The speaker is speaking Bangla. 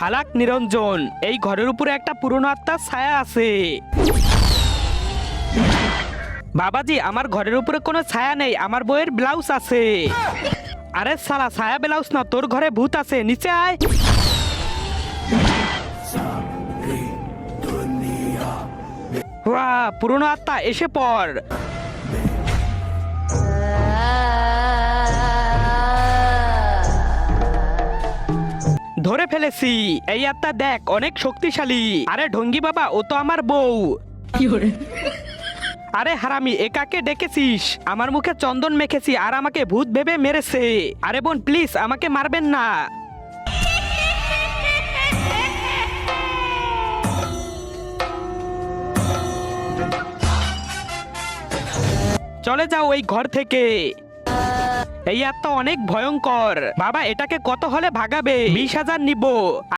হালাক নিরঞ্জন, এই ঘরের উপরে একটা পুরনো আত্মার ছায়া আছে। বাবাজি, আমার ঘরের উপরে কোনো ছায়া নেই, আমার বইয়ের ব্লাউজ আছে। আরে সালা, ছায়া ব্লাউজ না, তোর ঘরে ভূত আছে, নিচে আয়। ওয়াহ, পুরনো আত্মা এসে পড়। ধরে ফেলেছি। এই আত্মা দেখ, অনেক শক্তিশালী। আরে ঢঙ্গি বাবা, ও তো আমার বউ। আরে হারামি, একাকে ডেকেছিস? আমার মুখে চন্দন মেখেছি আর আমাকে ভূত ভেবে মেরেছে। আরে বোন প্লিজ, আমাকে মারবেন না। চলে যাও ওই ঘর থেকে। এই আত্মা অনেক ভয়ঙ্কর। বাবা, এটাকে কত হলে ভাগাবে? 20,000 নিব।